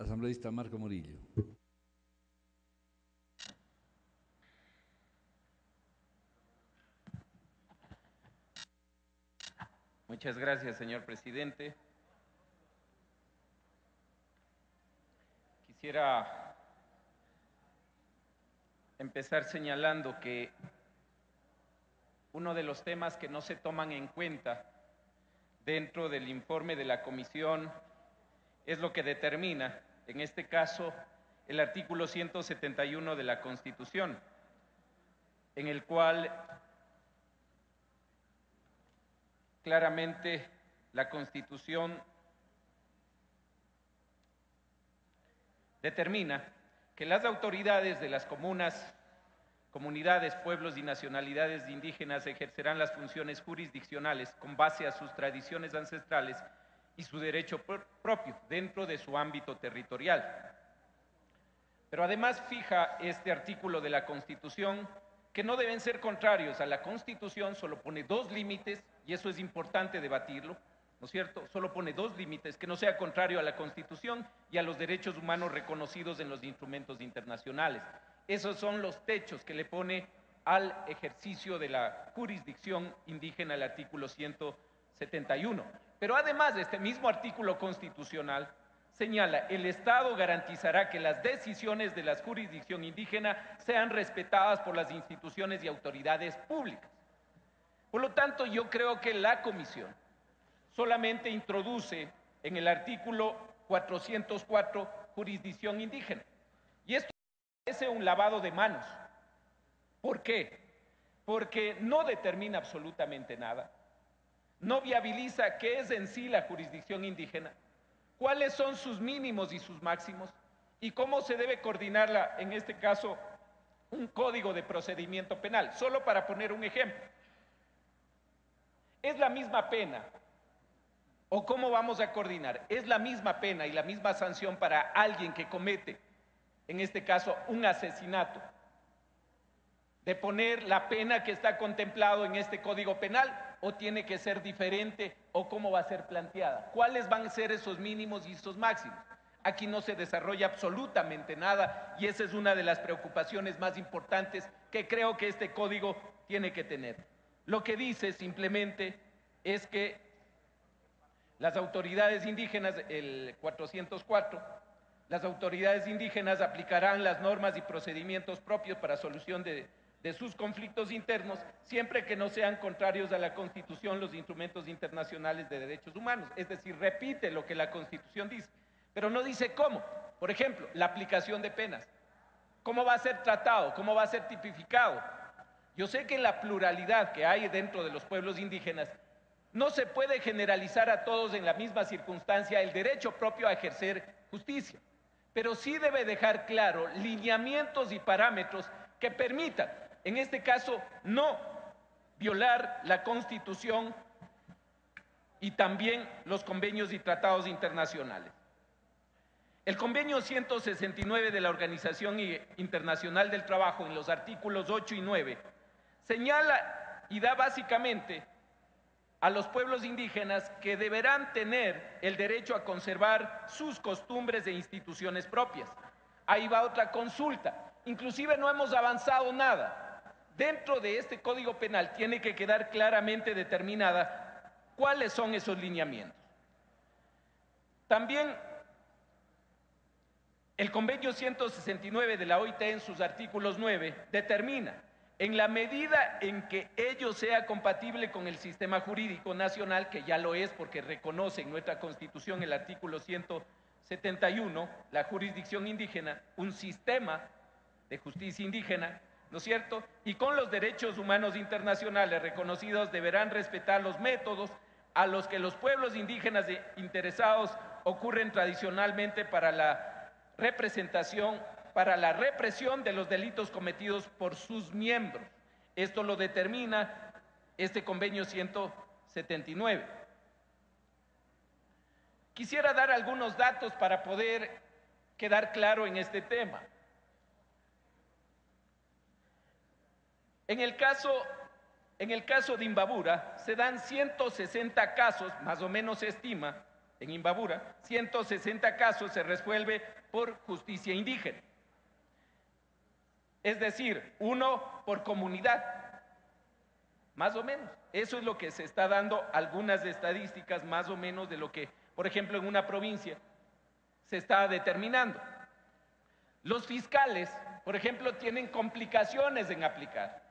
Asambleísta Marco Morillo. Muchas gracias, señor presidente. Quisiera empezar señalando que uno de los temas que no se toman en cuenta dentro del informe de la comisión es lo que determina, en este caso, el artículo 171 de la Constitución, en el cual claramente la Constitución determina que las autoridades de las comunidades, pueblos y nacionalidades indígenas ejercerán las funciones jurisdiccionales con base a sus tradiciones ancestrales y su derecho propio dentro de su ámbito territorial. Pero además fija este artículo de la Constitución que no deben ser contrarios a la Constitución, solo pone dos límites, y eso es importante debatirlo, ¿no es cierto? Solo pone dos límites: que no sea contrario a la Constitución y a los derechos humanos reconocidos en los instrumentos internacionales. Esos son los techos que le pone al ejercicio de la jurisdicción indígena el artículo 171. Pero además, este mismo artículo constitucional señala: el Estado garantizará que las decisiones de la jurisdicción indígena sean respetadas por las instituciones y autoridades públicas. Por lo tanto, yo creo que la comisión solamente introduce en el artículo 404 jurisdicción indígena. Y esto parece un lavado de manos. ¿Por qué? Porque no determina absolutamente nada, no viabiliza qué es en sí la jurisdicción indígena, cuáles son sus mínimos y sus máximos, y cómo se debe coordinarla, en este caso, un código de procedimiento penal. Solo para poner un ejemplo, ¿es la misma pena o cómo vamos a coordinar? ¿Es la misma pena y la misma sanción para alguien que comete, en este caso, un asesinato, de poner la pena que está contemplado en este código penal, o tiene que ser diferente, o cómo va a ser planteada? ¿Cuáles van a ser esos mínimos y esos máximos? Aquí no se desarrolla absolutamente nada, y esa es una de las preocupaciones más importantes que creo que este código tiene que tener. Lo que dice simplemente es que las autoridades indígenas, el 404, las autoridades indígenas aplicarán las normas y procedimientos propios para solución de sus conflictos internos, siempre que no sean contrarios a la Constitución, los instrumentos internacionales de derechos humanos. Es decir, repite lo que la Constitución dice, pero no dice cómo. Por ejemplo, la aplicación de penas. ¿Cómo va a ser tratado? ¿Cómo va a ser tipificado? Yo sé que la pluralidad que hay dentro de los pueblos indígenas no se puede generalizar a todos en la misma circunstancia el derecho propio a ejercer justicia, pero sí debe dejar claro lineamientos y parámetros que permitan, en este caso, no violar la Constitución y también los convenios y tratados internacionales. El convenio 169 de la Organización Internacional del Trabajo, en los artículos 8 y 9, señala y da básicamente a los pueblos indígenas que deberán tener el derecho a conservar sus costumbres e instituciones propias. Ahí va otra consulta. Inclusive no hemos avanzado nada. Dentro de este Código Penal tiene que quedar claramente determinada cuáles son esos lineamientos. También el convenio 169 de la OIT, en sus artículos 9, determina: en la medida en que ello sea compatible con el sistema jurídico nacional, que ya lo es porque reconoce en nuestra Constitución el artículo 171, la jurisdicción indígena, un sistema de justicia indígena, ¿no es cierto? Y con los derechos humanos internacionales reconocidos, deberán respetar los métodos a los que los pueblos indígenas interesados ocurren tradicionalmente para la represión de los delitos cometidos por sus miembros. Esto lo determina este convenio 179. Quisiera dar algunos datos para poder quedar claro en este tema. En el caso de Imbabura, se dan 160 casos, más o menos se estima, en Imbabura, 160 casos se resuelve por justicia indígena. Es decir, 1 por comunidad, más o menos. Eso es lo que se está dando, algunas estadísticas más o menos de lo que, por ejemplo, en una provincia se está determinando. Los fiscales, por ejemplo, tienen complicaciones en aplicar.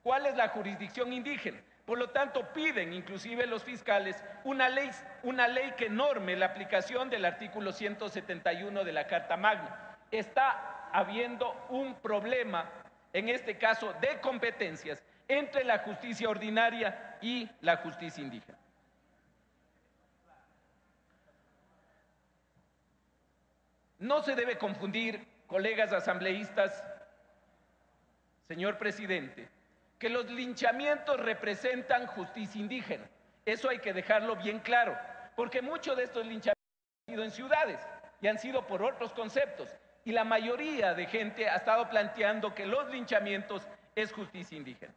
¿Cuál es la jurisdicción indígena? Por lo tanto, piden inclusive los fiscales una ley que norme la aplicación del artículo 171 de la Carta Magna. Está habiendo un problema, en este caso, de competencias entre la justicia ordinaria y la justicia indígena. No se debe confundir, colegas asambleístas, señor presidente, que los linchamientos representan justicia indígena. Eso hay que dejarlo bien claro, porque muchos de estos linchamientos han sido en ciudades y han sido por otros conceptos. Y la mayoría de gente ha estado planteando que los linchamientos es justicia indígena.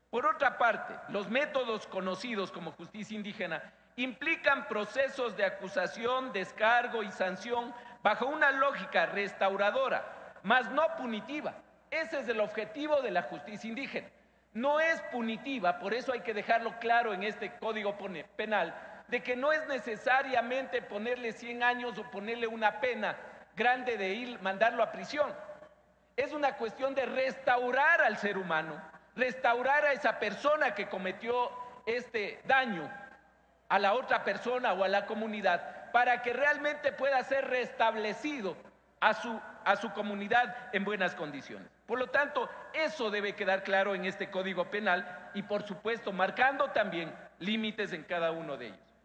Por otra parte, los métodos conocidos como justicia indígena implican procesos de acusación, descargo y sanción bajo una lógica restauradora, mas no punitiva. Ese es el objetivo de la justicia indígena. No es punitiva, por eso hay que dejarlo claro en este Código Penal, de que no es necesariamente ponerle 100 años o ponerle una pena grande de mandarlo a prisión. Es una cuestión de restaurar al ser humano, restaurar a esa persona que cometió este daño a la otra persona o a la comunidad, para que realmente pueda ser restablecido a su comunidad en buenas condiciones. Por lo tanto, eso debe quedar claro en este Código Penal y, por supuesto, marcando también límites en cada uno de ellos.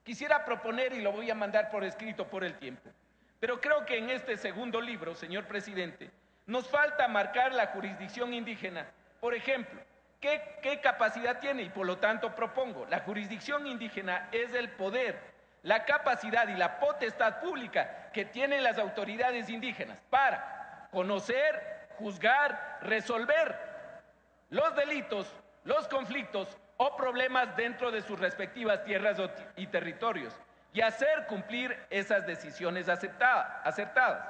Quisiera proponer, y lo voy a mandar por escrito por el tiempo, pero creo que en este segundo libro, señor presidente, nos falta marcar la jurisdicción indígena. Por ejemplo, ¿qué capacidad tiene? Y por lo tanto propongo, la jurisdicción indígena es el poder, la capacidad y la potestad pública que tienen las autoridades indígenas para conocer, juzgar, resolver los delitos, los conflictos o problemas dentro de sus respectivas tierras y territorios y hacer cumplir esas decisiones acertadas.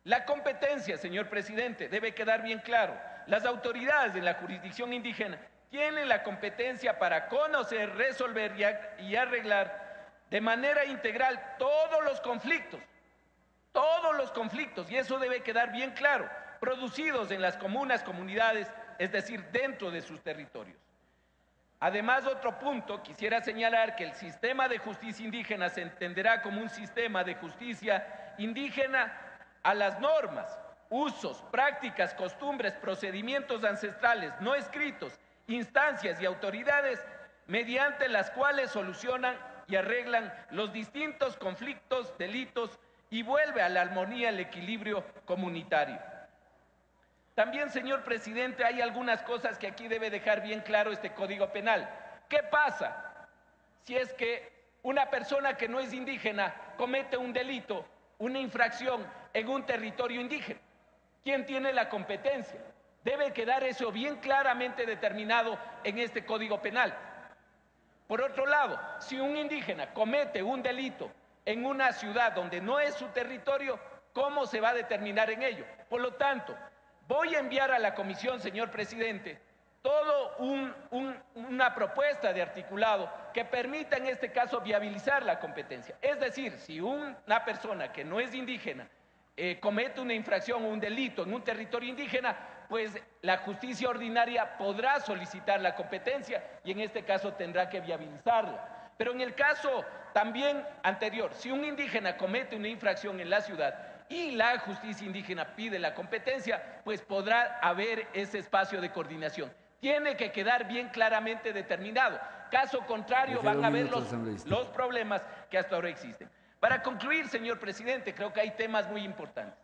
La competencia, señor presidente, debe quedar bien claro. Las autoridades de la jurisdicción indígena tienen la competencia para conocer, resolver y arreglar de manera integral todos los conflictos, y eso debe quedar bien claro, producidos en las comunidades, es decir, dentro de sus territorios. Además, otro punto, quisiera señalar que el sistema de justicia indígena se entenderá como un sistema de justicia indígena a las normas, usos, prácticas, costumbres, procedimientos ancestrales no escritos, instancias y autoridades mediante las cuales solucionan y arreglan los distintos conflictos, delitos y vuelve a la armonía, el equilibrio comunitario. También, señor presidente, hay algunas cosas que aquí debe dejar bien claro este Código Penal. ¿Qué pasa si es que una persona que no es indígena comete un delito, una infracción en un territorio indígena? ¿Quién tiene la competencia? Debe quedar eso bien claramente determinado en este Código Penal. Por otro lado, si un indígena comete un delito en una ciudad donde no es su territorio, ¿cómo se va a determinar en ello? Por lo tanto, voy a enviar a la comisión, señor presidente, toda una propuesta de articulado que permita en este caso viabilizar la competencia. Es decir, si una persona que no es indígena comete una infracción o un delito en un territorio indígena, pues la justicia ordinaria podrá solicitar la competencia y en este caso tendrá que viabilizarla. Pero en el caso también anterior, si un indígena comete una infracción en la ciudad y la justicia indígena pide la competencia, pues podrá haber ese espacio de coordinación. Tiene que quedar bien claramente determinado. Caso contrario, van a haber los problemas que hasta ahora existen. Para concluir, señor presidente, creo que hay temas muy importantes.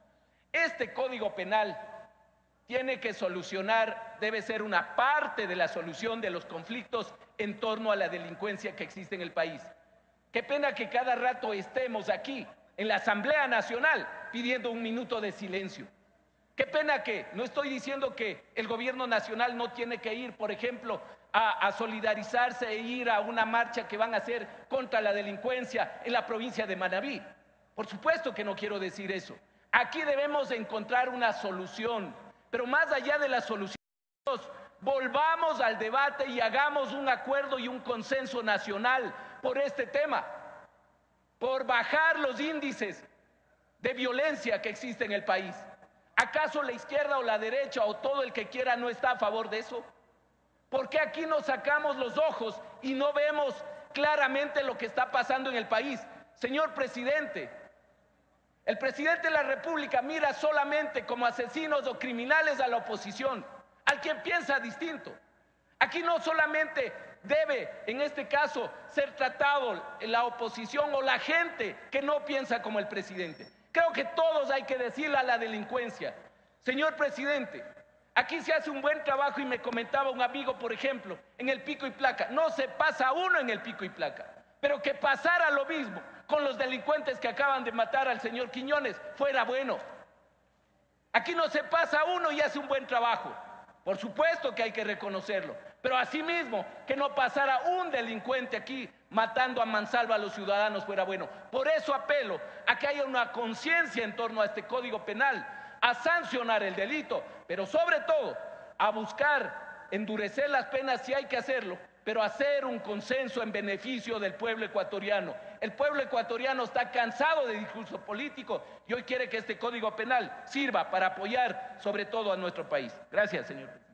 Este Código Penal tiene que solucionar, debe ser una parte de la solución de los conflictos en torno a la delincuencia que existe en el país. Qué pena que cada rato estemos aquí, en la Asamblea Nacional, pidiendo un minuto de silencio. Qué pena que, no estoy diciendo que el gobierno nacional no tiene que ir, por ejemplo, a solidarizarse e ir a una marcha que van a hacer contra la delincuencia en la provincia de Manabí. Por supuesto que no quiero decir eso. Aquí debemos encontrar una solución, pero más allá de la solución, volvamos al debate y hagamos un acuerdo y un consenso nacional por este tema, por bajar los índices de violencia que existe en el país. ¿Acaso la izquierda o la derecha o todo el que quiera no está a favor de eso? ¿Por qué aquí nos sacamos los ojos y no vemos claramente lo que está pasando en el país? Señor presidente, el presidente de la República mira solamente como asesinos o criminales a la oposición, al quien piensa distinto. Aquí no solamente debe, en este caso, ser tratado la oposición o la gente que no piensa como el presidente. Creo que todos hay que decirle a la delincuencia: señor presidente, aquí se hace un buen trabajo, y me comentaba un amigo, por ejemplo, en el pico y placa, no se pasa uno en el pico y placa, pero que pasara lo mismo con los delincuentes que acaban de matar al señor Quiñones fuera bueno. Aquí no se pasa uno y hace un buen trabajo. Por supuesto que hay que reconocerlo, pero asimismo que no pasara un delincuente aquí matando a mansalva a los ciudadanos fuera bueno. Por eso apelo a que haya una conciencia en torno a este Código Penal, a sancionar el delito, pero sobre todo a buscar endurecer las penas si hay que hacerlo, pero hacer un consenso en beneficio del pueblo ecuatoriano. El pueblo ecuatoriano está cansado de discurso político y hoy quiere que este Código Penal sirva para apoyar sobre todo a nuestro país. Gracias, señor presidente.